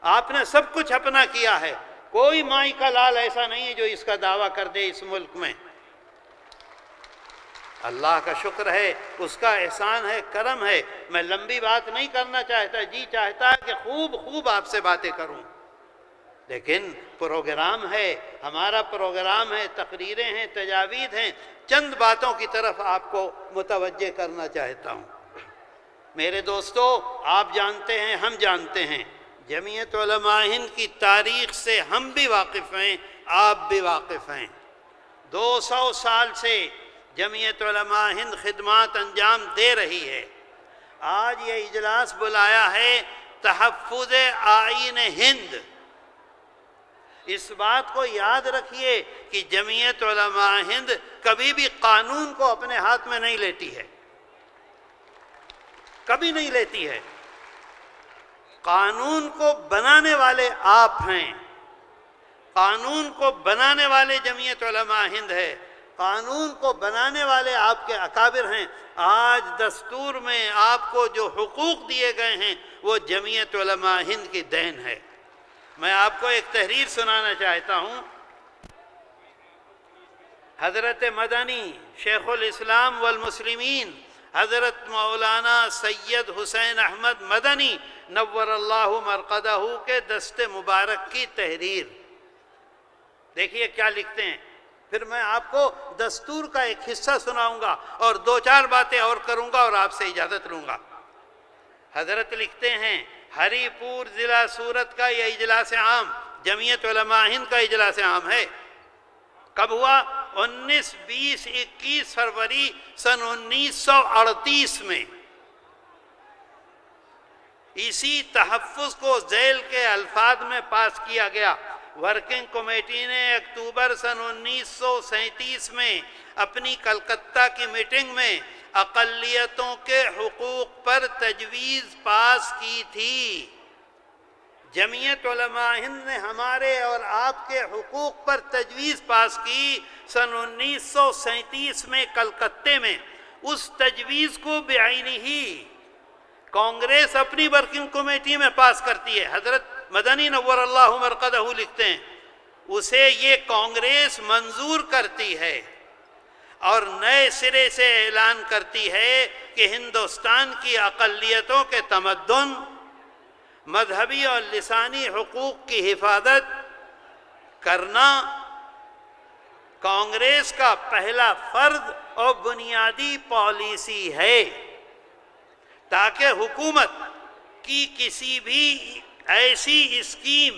آپ نے سب کچھ اپنا کیا ہے، کوئی مائی کا لال ایسا نہیں ہے جو اس کا دعویٰ کر دے اس ملک میں۔ اللہ کا شکر ہے، اس کا احسان ہے، کرم ہے۔ میں لمبی بات نہیں کرنا چاہتا، جی چاہتا ہے کہ خوب آپ سے باتیں کروں، لیکن پروگرام ہے، ہمارا پروگرام ہے، تقریریں ہیں، تجاویز ہیں، چند باتوں کی طرف آپ کو متوجہ کرنا چاہتا ہوں۔ میرے دوستو، آپ جانتے ہیں، ہم جانتے ہیں، جمعیت علماء ہند کی تاریخ سے ہم بھی واقف ہیں، آپ بھی واقف ہیں۔ 200 سال سے جمعیت علماء ہند خدمات انجام دے رہی ہے۔ آج یہ اجلاس بلایا ہے تحفظ آئین ہند۔ اس بات کو یاد رکھیے کہ جمعیت علماء ہند کبھی بھی قانون کو اپنے ہاتھ میں نہیں لیتی ہے، کبھی نہیں لیتی ہے۔ قانون کو بنانے والے آپ ہیں، قانون کو بنانے والے جمعیت علماء ہند ہے، قانون کو بنانے والے آپ کے اکابر ہیں۔ آج دستور میں آپ کو جو حقوق دیے گئے ہیں وہ جمعیت علماء ہند کی دین ہے۔ میں آپ کو ایک تحریر سنانا چاہتا ہوں۔ حضرت مدنی شیخ الاسلام والمسلمین حضرت مولانا سید حسین احمد مدنی نور اللہ مرقدہ کے دست مبارک کی تحریر، دیکھیے کیا لکھتے ہیں۔ پھر میں آپ کو دستور کا ایک حصہ سناؤں گا اور 2-4 باتیں اور کروں گا اور آپ سے اجازت لوں گا۔ حضرت لکھتے ہیں، ہری پور ضلع سورت کا یہ اجلاس عام جمعیت علماء ہند کا اجلاس عام ہے۔ کب ہوا؟ 19، 20، 21 فروری سن 1938 میں۔ اسی تحفظ کو ذیل کے الفاظ میں پاس کیا گیا۔ ورکنگ کمیٹی نے اکتوبر سن 1937 میں اپنی کلکتہ کی میٹنگ میں اقلیتوں کے حقوق پر تجویز پاس کی تھی۔ جمعیت علماء ہند نے ہمارے اور آپ کے حقوق پر تجویز پاس کی سن 1937 میں کلکتے میں۔ اس تجویز کو بعینی ہی کانگریس اپنی ورکنگ کمیٹی میں پاس کرتی ہے۔ حضرت مدنی نور اللہ مرقدہ لکھتے ہیں، اسے یہ کانگریس منظور کرتی ہے اور نئے سرے سے اعلان کرتی ہے کہ ہندوستان کی اقلیتوں کے تمدن، مذہبی اور لسانی حقوق کی حفاظت کرنا کانگریس کا پہلا فرض اور بنیادی پالیسی ہے، تاکہ حکومت کی کسی بھی ایسی اسکیم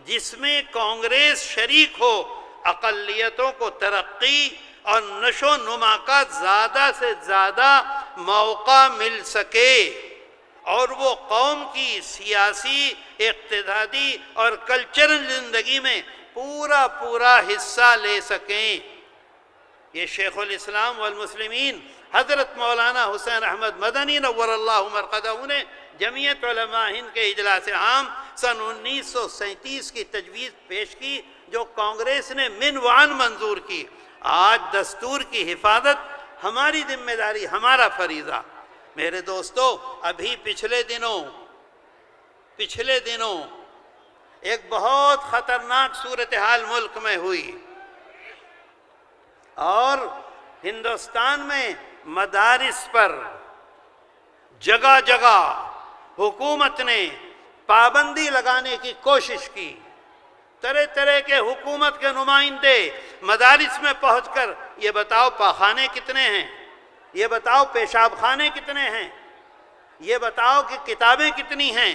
جس میں کانگریس شریک ہو، اقلیتوں کو ترقی اور نشو و نما کا زیادہ سے زیادہ موقع مل سکے اور وہ قوم کی سیاسی، اقتصادی اور کلچرل زندگی میں پورا حصہ لے سکیں۔ یہ شیخ الاسلام والمسلمین حضرت مولانا حسین احمد مدنی نور اللہ مرقدہ نے جمعیت علماء ہند کے اجلاس عام سن 1937 کی تجویز پیش کی، جو کانگریس نے منوان منظور کی۔ آج دستور کی حفاظت ہماری ذمہ داری، ہمارا فریضہ۔ میرے دوستو، ابھی پچھلے دنوں ایک بہت خطرناک صورتحال ملک میں ہوئی اور ہندوستان میں مدارس پر جگہ جگہ حکومت نے پابندی لگانے کی کوشش کی۔ طرح طرح کے حکومت کے نمائندے مدارس میں پہنچ کر یہ بتاؤ پاخانے کتنے ہیں، یہ بتاؤ پیشاب خانے کتنے ہیں، یہ بتاؤ کہ کتابیں کتنی ہیں،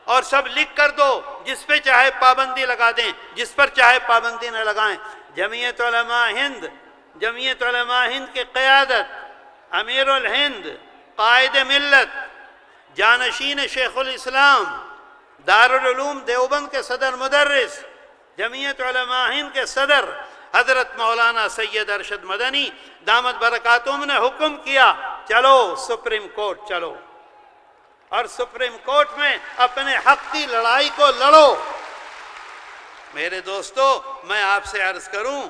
اور سب لکھ کر دو، جس پہ چاہے پابندی لگا دیں، جس پر چاہے پابندی نہ لگائیں۔ جمعیت علماء ہند کی قیادت، امیر الہند، قائد ملت، جانشین شیخ الاسلام، دارالعلوم دیوبند کے صدر مدرس، جمعیت علماء ہند کے صدر حضرت مولانا سید ارشد مدنی دامت برکاتہم نے حکم کیا، چلو سپریم کورٹ چلو اور سپریم کورٹ میں اپنے حق کی لڑائی کو لڑو۔ میرے دوستو، میں آپ سے عرض کروں،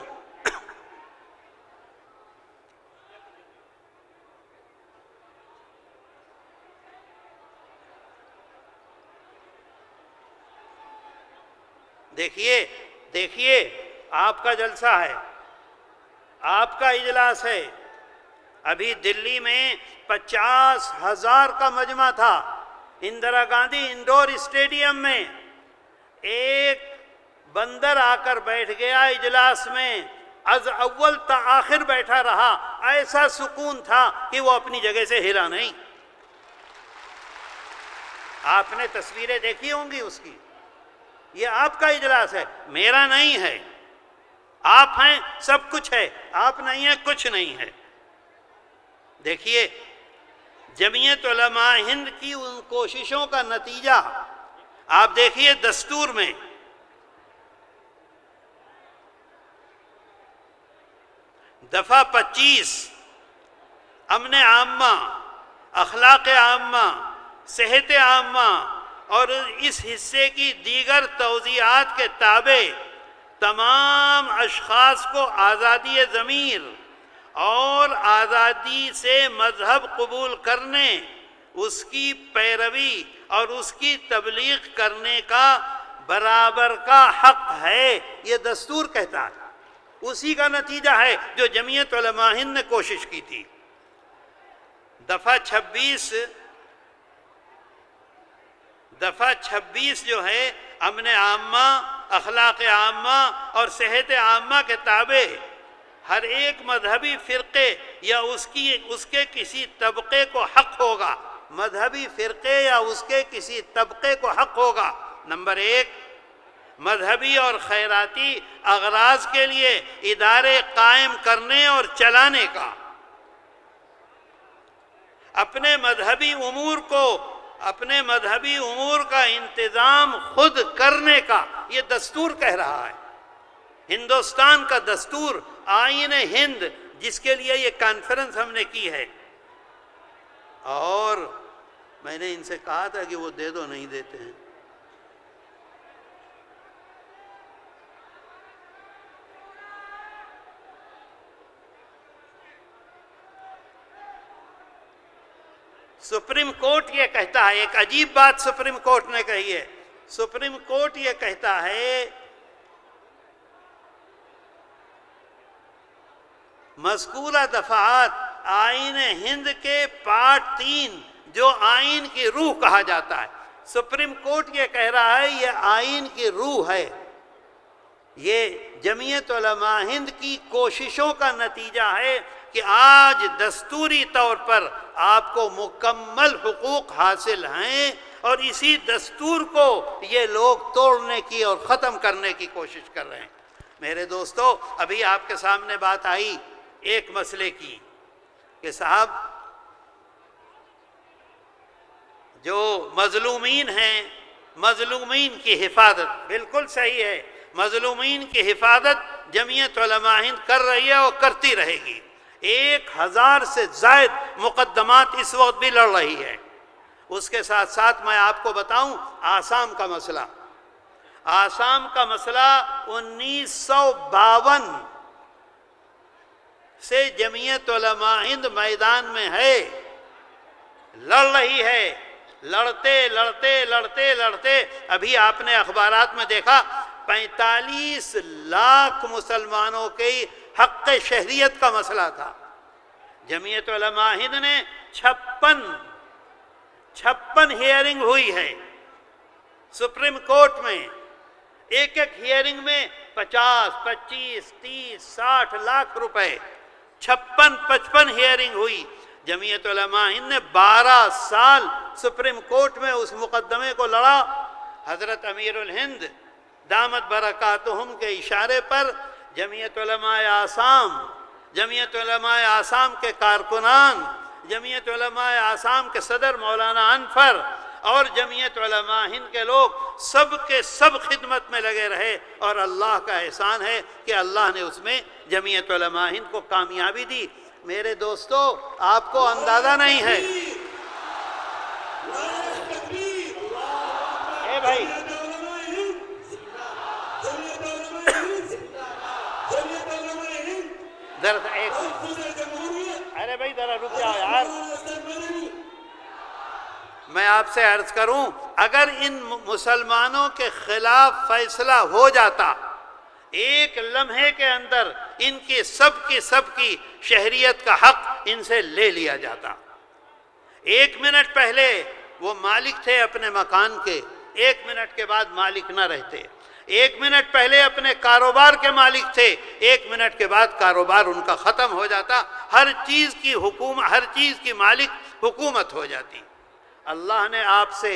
دیکھیے آپ کا جلسہ ہے، آپ کا اجلاس ہے، ابھی دلی میں 50,000 کا مجمع تھا اندرا گاندھی انڈور اسٹیڈیم میں، ایک بندر آ کر بیٹھ گیا اجلاس میں، از اول تا آخر بیٹھا رہا، ایسا سکون تھا کہ وہ اپنی جگہ سے ہلا نہیں۔ آپ نے تصویریں دیکھی ہوں گی اس کی۔ یہ آپ کا اجلاس ہے، میرا نہیں ہے۔ آپ ہیں سب کچھ ہے، آپ نہیں ہیں کچھ نہیں ہے۔ دیکھیے جمعیت علماء ہند کی ان کوششوں کا نتیجہ آپ دیکھیے دستور میں دفعہ 25 امن عامہ، اخلاق عامہ، صحت عامہ اور اس حصے کی دیگر توضیحات کے تابع تمام اشخاص کو آزادی ضمیر اور آزادی سے مذہب قبول کرنے، اس کی پیروی اور اس کی تبلیغ کرنے کا برابر کا حق ہے، یہ دستور کہتا ہے۔ اسی کا نتیجہ ہے جو جمعیت علماء ہند نے کوشش کی تھی۔ دفعہ 26 جو ہے امن عامہ، اخلاق عامہ اور صحت عامہ کے تابع ہر ایک مذہبی فرقے یا اس کے کسی طبقے کو حق ہوگا، مذہبی فرقے یا اس کے کسی طبقے کو حق ہوگا، نمبر 1 مذہبی اور خیراتی اغراض کے لیے ادارے قائم کرنے اور چلانے کا، اپنے مذہبی امور کا انتظام خود کرنے کا، یہ دستور کہہ رہا ہے۔ ہندوستان کا دستور، آئین ہند، جس کے لیے یہ کانفرنس ہم نے کی ہے، اور میں نے ان سے کہا تھا کہ وہ دے دو، نہیں دیتے ہیں۔ سپریم کورٹ یہ کہتا ہے، ایک عجیب بات سپریم کورٹ نے کہی ہے، سپریم کورٹ یہ کہتا ہے مذکورہ دفعات آئین ہند کے پارٹ 3 جو آئین کی روح کہا جاتا ہے، سپریم کورٹ یہ کہہ رہا ہے یہ آئین کی روح ہے۔ یہ جمعیت علماء ہند کی کوششوں کا نتیجہ ہے کہ آج دستوری طور پر آپ کو مکمل حقوق حاصل ہیں، اور اسی دستور کو یہ لوگ توڑنے کی اور ختم کرنے کی کوشش کر رہے ہیں۔ میرے دوستو، ابھی آپ کے سامنے بات آئی ایک مسئلے کی کہ صاحب جو مظلومین ہیں، مظلومین کی حفاظت، بالکل صحیح ہے، مظلومین کی حفاظت جمعیت علماء ہند کر رہی ہے اور کرتی رہے گی۔ 1000 سے زائد مقدمات اس وقت بھی لڑ رہی ہے۔ اس کے ساتھ ساتھ میں آپ کو بتاؤں آسام کا مسئلہ، آسام کا مسئلہ 1952 سے جمعیت علماء ہند میدان میں ہے، لڑ رہی ہے، لڑتے ابھی آپ نے اخبارات میں دیکھا 45 لاکھ مسلمانوں کی حق شہریت کا مسئلہ تھا۔ جمعیت علماء ہند نے 56 ہیئرنگ ہوئی ہے سپریم کورٹ میں، ایک ہیئرنگ میں 50، 25، 30، 60 لاکھ روپے، 56 ہیئرنگ ہوئی۔ جمعیت علماء ہند نے 12 سال سپریم کورٹ میں اس مقدمے کو لڑا۔ حضرت امیر الہند دامت برکاتہم کے اشارے پر جمعیت علماء آسام کے کارکنان، جمعیت علماء آسام کے صدر مولانا انفر اور جمعیت علماء ہند کے لوگ سب کے سب خدمت میں لگے رہے، اور اللہ کا احسان ہے کہ اللہ نے اس میں جمعیت علماء ہند کو کامیابی دی۔ میرے دوستو، آپ کو اندازہ نہیں ہے، اے بھائی ایک ارے بھائی ذرا رک جاؤ یار، میں آپ سے عرض کروں، اگر ان مسلمانوں کے خلاف فیصلہ ہو جاتا، ایک لمحے کے اندر ان کی سب کی شہریت کا حق ان سے لے لیا جاتا۔ 1 منٹ پہلے وہ مالک تھے اپنے مکان کے، 1 منٹ کے بعد مالک نہ رہتے۔ 1 منٹ پہلے اپنے کاروبار کے مالک تھے، 1 منٹ کے بعد کاروبار ان کا ختم ہو جاتا، ہر چیز کی مالک حکومت ہو جاتی۔ اللہ نے آپ سے،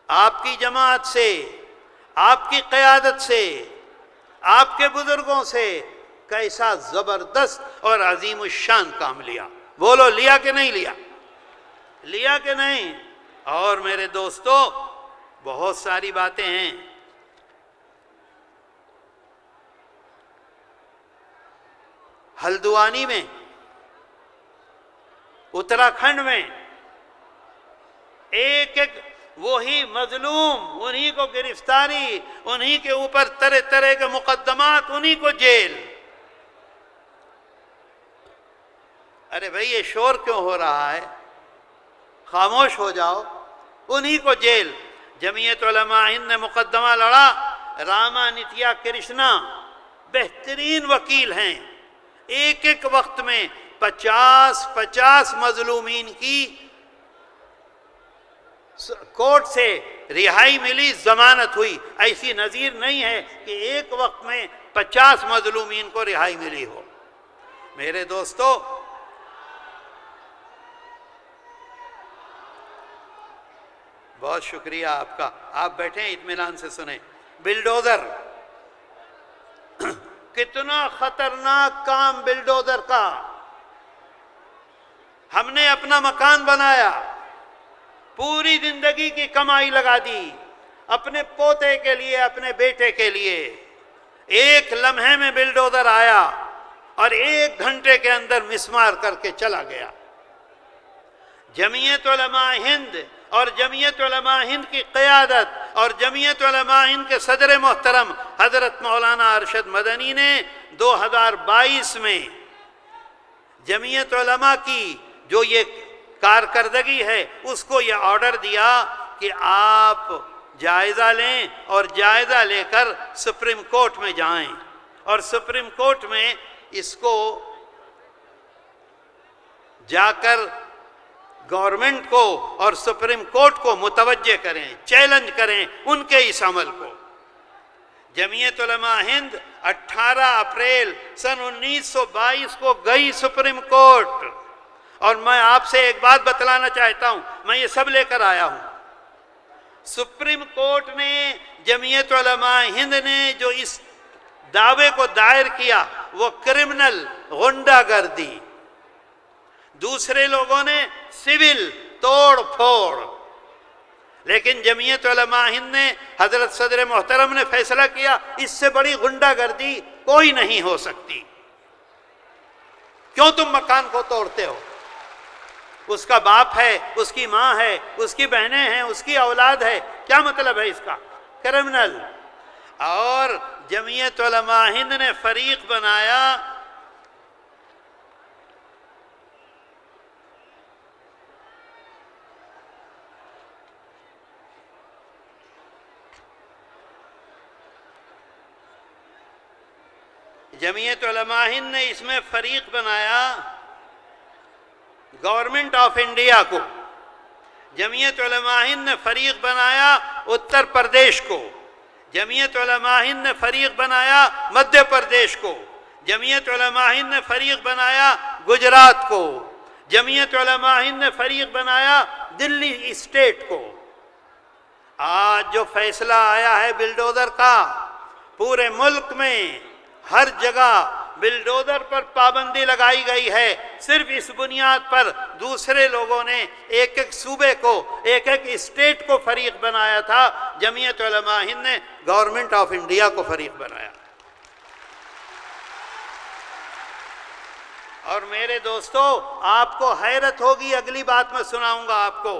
آپ کی جماعت سے، آپ کی قیادت سے، آپ کے بزرگوں سے کیسا زبردست اور عظیم الشان کام لیا، بولو لیا کہ نہیں لیا؟ لیا کہ نہیں؟ اور میرے دوستو، بہت ساری باتیں ہیں۔ ہلدوانی میں، اتراکھنڈ میں، ایک وہی مظلوم، انہی کو گرفتاری، انہی کے اوپر طرح طرح کے مقدمات، انہی کو جیل۔ ارے بھائی یہ شور کیوں ہو رہا ہے؟ خاموش ہو جاؤ۔ انہی کو جیل۔ جمعیت علماء ہند نے مقدمہ لڑا، راما نتیا کرشنا بہترین وکیل ہیں، ایک وقت میں 50 مظلومین کی کورٹ سے رہائی ملی، ضمانت ہوئی۔ ایسی نظیر نہیں ہے کہ ایک وقت میں 50 مظلومین کو رہائی ملی ہو۔ میرے دوستو، بہت شکریہ آپ کا، آپ بیٹھیں اطمینان سے سنیں۔ بلڈوزر، کتنا خطرناک کام بلڈوزر کا۔ ہم نے اپنا مکان بنایا، پوری زندگی کی کمائی لگا دی اپنے پوتے کے لیے، اپنے بیٹے کے لیے، ایک لمحے میں بلڈوزر آیا اور 1 گھنٹے کے اندر مسمار کر کے چلا گیا۔ جمعیت علماء ہند اور جمعیت علماء ہند کی قیادت اور جمعیت علماء ہند کے صدر محترم حضرت مولانا ارشد مدنی نے 2022 میں جمعیت علماء کی جو یہ کارکردگی ہے، اس کو یہ آرڈر دیا کہ آپ جائزہ لیں اور جائزہ لے کر سپریم کورٹ میں جائیں، اور سپریم کورٹ میں اس کو جا کر گورنمنٹ کو اور سپریم کورٹ کو متوجہ کریں، چیلنج کریں ان کے اس عمل کو۔ جمعیت علماء ہند 18 اپریل سن 1922 کو گئی سپریم کورٹ، اور میں آپ سے ایک بات بتلانا چاہتا ہوں، میں یہ سب لے کر آیا ہوں۔ سپریم کورٹ نے، جمعیت علماء ہند نے جو اس دعوے کو دائر کیا وہ کرمنل، غنڈہ گردی، دوسرے لوگوں نے سول توڑ پھوڑ، لیکن جمعیت علماء ہند نے، حضرت صدر محترم نے فیصلہ کیا اس سے بڑی غنڈہ گردی کوئی نہیں ہو سکتی۔ کیوں تم مکان کو توڑتے ہو؟ اس کا باپ ہے، اس کی ماں ہے، اس کی بہنیں ہیں، اس کی اولاد ہے، کیا مطلب ہے اس کا؟ کرمنل۔ اور جمعیت علماء ہند نے فریق بنایا، جمعیت علماء ہند نے اس میں فریق بنایا گورنمنٹ آف انڈیا کو، جمعیت علماء ہند نے فریق بنایا اتر پردیش کو، جمعیت علماء ہند نے فریق بنایا مدھیہ پردیش کو، جمعیت علماء ہند نے فریق بنایا گجرات کو، جمعیت علماء ہند نے فریق بنایا دلی اسٹیٹ کو۔ آج جو فیصلہ آیا ہے بلڈوزر کا، پورے ملک میں ہر جگہ بلڈوزر پر پابندی لگائی گئی ہے، صرف اس بنیاد پر دوسرے لوگوں نے ایک صوبے کو، ایک اسٹیٹ کو فریق بنایا تھا، جمعیت علماء ہند نے گورنمنٹ آف انڈیا کو فریق بنایا۔ اور میرے دوستو، آپ کو حیرت ہوگی، اگلی بات میں سناؤں گا آپ کو،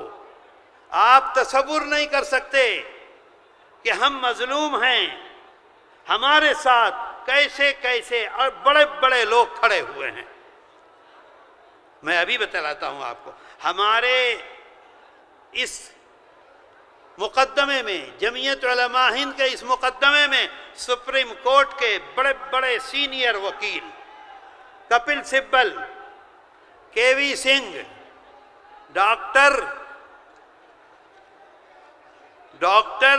آپ تصور نہیں کر سکتے کہ ہم مظلوم ہیں، ہمارے ساتھ کیسے کیسے اور بڑے بڑے لوگ کھڑے ہوئے ہیں۔ میں ابھی بتلاتا ہوں آپ کو۔ ہمارے اس مقدمے میں، جمعیت علماء ہند کے اس مقدمے میں سپریم کورٹ کے بڑے بڑے سینئر وکیل کپل سبل، کے وی سنگھ، ڈاکٹر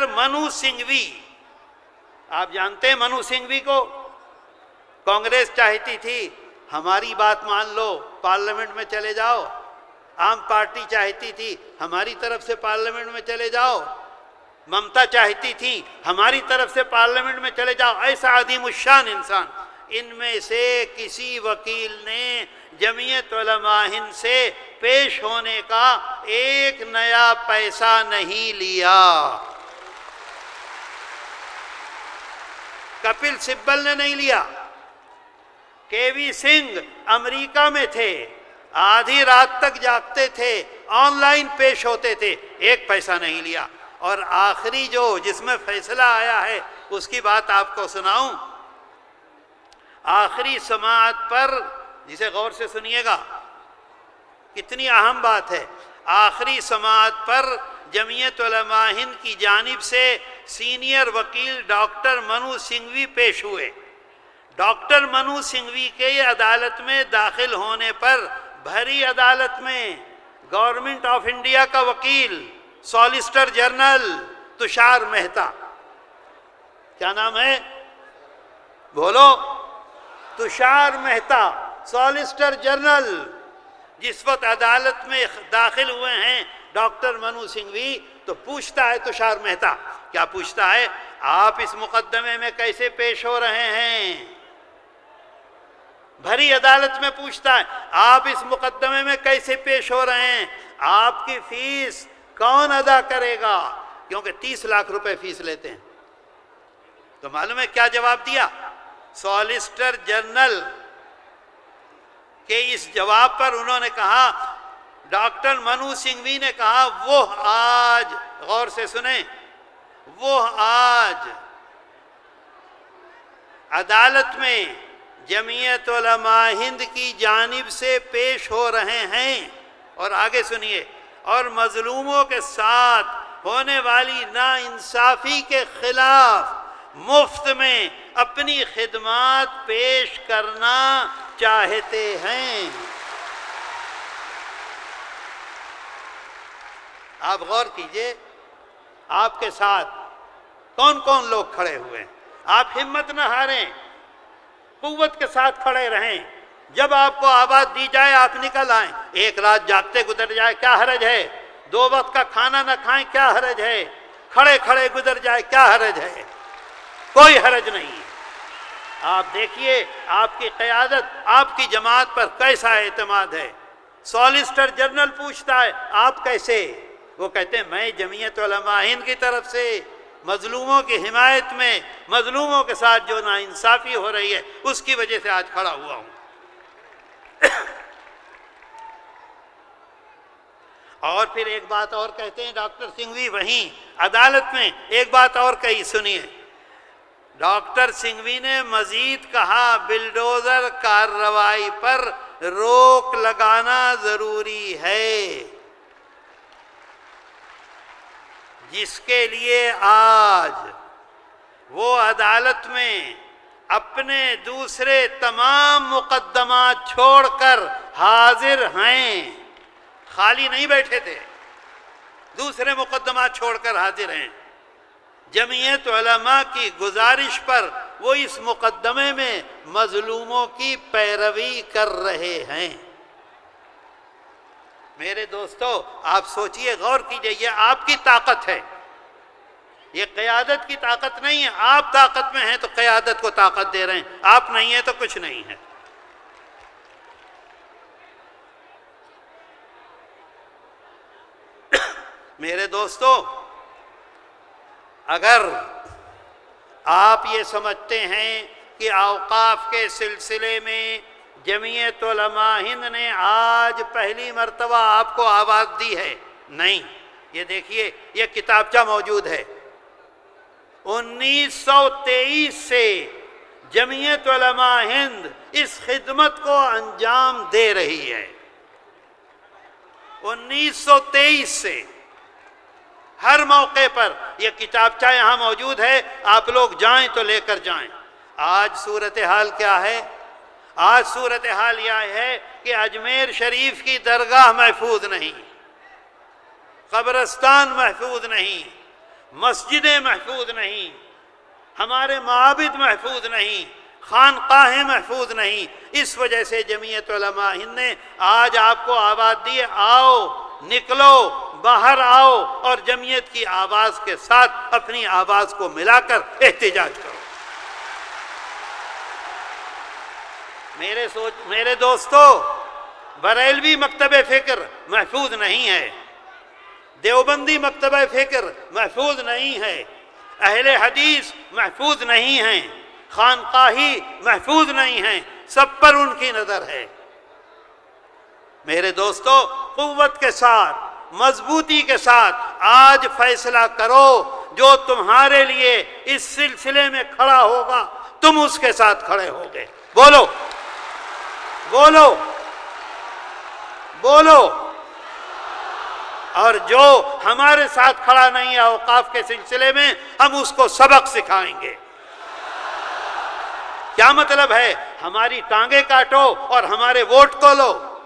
منو سنگھوی، آپ جانتے ہیں منو سنگھوی کو؟ کانگریس چاہتی تھی ہماری بات مان لو، پارلیمنٹ میں چلے جاؤ، عام پارٹی چاہتی تھی ہماری طرف سے پارلیمنٹ میں چلے جاؤ، ممتا چاہتی تھی ہماری طرف سے پارلیمنٹ میں چلے جاؤ، ایسا عظیم الشان انسان، ان میں سے کسی وکیل نے جمعیت علماء ہند سے پیش ہونے کا ایک نیا پیسہ نہیں لیا۔ کپل سبل نے نہیں لیا، کے وی سنگھ امریکہ میں تھے، آدھی رات تک جاگتے تھے، آن لائن پیش ہوتے تھے، ایک پیسہ نہیں لیا۔ اور آخری جس میں فیصلہ آیا ہے اس کی بات آپ کو سناؤں۔ آخری سماعت پر، جسے غور سے سنیے گا، کتنی اہم بات ہے، آخری سماعت پر جمعیت علماء ہند کی جانب سے سینئر وکیل ڈاکٹر منو سنگھوی پیش ہوئے۔ ڈاکٹر منو سنگھوی کے عدالت میں داخل ہونے پر بھری عدالت میں گورنمنٹ آف انڈیا کا وکیل سالیسٹر جنرل تشار مہتا، کیا نام ہے بولو؟ تشار مہتا، سالیسٹر جنرل، جس وقت عدالت میں داخل ہوئے ہیں ڈاکٹر منو سنگھوی، تو پوچھتا ہے تشار مہتا، کیا پوچھتا ہے؟ آپ اس مقدمے میں کیسے پیش ہو رہے ہیں؟ بھری عدالت میں پوچھتا ہے آپ اس مقدمے میں کیسے پیش ہو رہے ہیں؟ آپ کی فیس کون ادا کرے گا؟ کیونکہ 30 لاکھ روپے فیس لیتے ہیں۔ تو معلوم ہے کیا جواب دیا؟ سالیسٹر جنرل کے اس جواب پر انہوں نے کہا، ڈاکٹر منو سنگھوی نے کہا، وہ آج، غور سے سنیں، وہ آج عدالت میں جمعیت علماء ہند کی جانب سے پیش ہو رہے ہیں، اور آگے سنیے، اور مظلوموں کے ساتھ ہونے والی ناانصافی کے خلاف مفت میں اپنی خدمات پیش کرنا چاہتے ہیں۔ آپ غور کیجئے، آپ کے ساتھ کون کون لوگ کھڑے ہوئے ہیں۔ آپ ہمت نہ ہاریں، قوت کے ساتھ کھڑے رہیں، جب آپ کو آواز دی جائے آپ نکل آئیں۔ ایک رات جاگتے گزر جائے کیا حرج ہے؟ 2 وقت کا کھانا نہ کھائیں کیا حرج ہے؟ کھڑے کھڑے گزر جائے کیا حرج ہے؟ کوئی حرج نہیں ہے۔ آپ دیکھیے آپ کی قیادت، آپ کی جماعت پر کیسا اعتماد ہے۔ سالیسٹر جنرل پوچھتا ہے آپ کیسے؟ وہ کہتے ہیں میں جمعیت علماء ہند کی طرف سے مظلوموں کی حمایت میں، مظلوموں کے ساتھ جو ناانصافی ہو رہی ہے اس کی وجہ سے آج کھڑا ہوا ہوں۔ اور پھر ایک بات اور کہتے ہیں ڈاکٹر سنگھوی، وہیں عدالت میں ایک بات اور کہی، سنیے۔ ڈاکٹر سنگھوی نے مزید کہا بلڈوزر کارروائی پر روک لگانا ضروری ہے، جس کے لیے آج وہ عدالت میں اپنے دوسرے تمام مقدمات چھوڑ کر حاضر ہیں، خالی نہیں بیٹھے تھے، دوسرے مقدمات چھوڑ کر حاضر ہیں۔ جمعیت علماء کی گزارش پر وہ اس مقدمے میں مظلوموں کی پیروی کر رہے ہیں۔ میرے دوستو آپ سوچئے، غور کیجئے، یہ آپ کی طاقت ہے، یہ قیادت کی طاقت نہیں ہے۔ آپ طاقت میں ہیں تو قیادت کو طاقت دے رہے ہیں، آپ نہیں ہیں تو کچھ نہیں ہے۔ میرے دوستو، اگر آپ یہ سمجھتے ہیں کہ اوقاف کے سلسلے میں جمعیت علماء ہند نے آج پہلی مرتبہ آپ کو آواز دی ہے، نہیں، یہ دیکھیے یہ کتابچہ موجود ہے، 1923 سے جمعیت علماء ہند اس خدمت کو انجام دے رہی ہے، 1923 سے ہر موقع پر یہ کتابچہ یہاں موجود ہے، آپ لوگ جائیں تو لے کر جائیں۔ آج صورتحال کیا ہے؟ آج صورتحال یہ ہے کہ اجمیر شریف کی درگاہ محفوظ نہیں، قبرستان محفوظ نہیں، مسجدیں محفوظ نہیں، ہمارے معابد محفوظ نہیں، خانقاہیں محفوظ نہیں۔ اس وجہ سے جمعیت علماء ہند نے آج آپ کو آواز دی، آؤ نکلو باہر آؤ اور جمعیت کی آواز کے ساتھ اپنی آواز کو ملا کر احتجاج کرو۔ میرے دوستو، بریلوی مکتب فکر محفوظ نہیں ہے، دیوبندی مکتبہ فکر محفوظ نہیں ہے، اہل حدیث محفوظ نہیں ہیں، خانقاہی محفوظ نہیں ہیں، سب پر ان کی نظر ہے۔ میرے دوستو، قوت کے ساتھ، مضبوطی کے ساتھ آج فیصلہ کرو، جو تمہارے لیے اس سلسلے میں کھڑا ہوگا تم اس کے ساتھ کھڑے ہوگے۔ بولو بولو بولو۔ اور جو ہمارے ساتھ کھڑا نہیں ہے اوقاف کے سلسلے میں، ہم اس کو سبق سکھائیں گے۔ کیا مطلب ہے؟ ہماری ٹانگیں کاٹو اور ہمارے ووٹ کو لو۔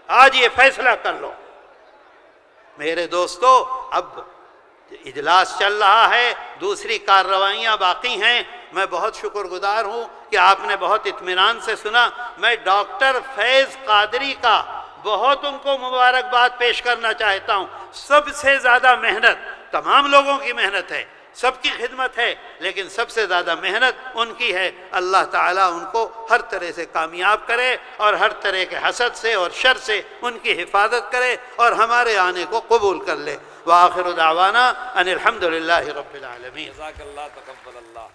آج یہ فیصلہ کر لو۔ میرے دوستو، اب اجلاس چل رہا ہے، دوسری کارروائیاں باقی ہیں۔ میں بہت شکر گزار ہوں کہ آپ نے بہت اطمینان سے سنا۔ میں ڈاکٹر فیض قادری کا بہت ان کو مبارکباد پیش کرنا چاہتا ہوں۔ سب سے زیادہ محنت، تمام لوگوں کی محنت ہے، سب کی خدمت ہے، لیکن سب سے زیادہ محنت ان کی ہے۔ اللہ تعالیٰ ان کو ہر طرح سے کامیاب کرے اور ہر طرح کے حسد سے اور شر سے ان کی حفاظت کرے اور ہمارے آنے کو قبول کر لے۔ وآخر دعوانا ان الحمدللہ رب العالمین۔ جزاک اللہ، تقبل اللہ۔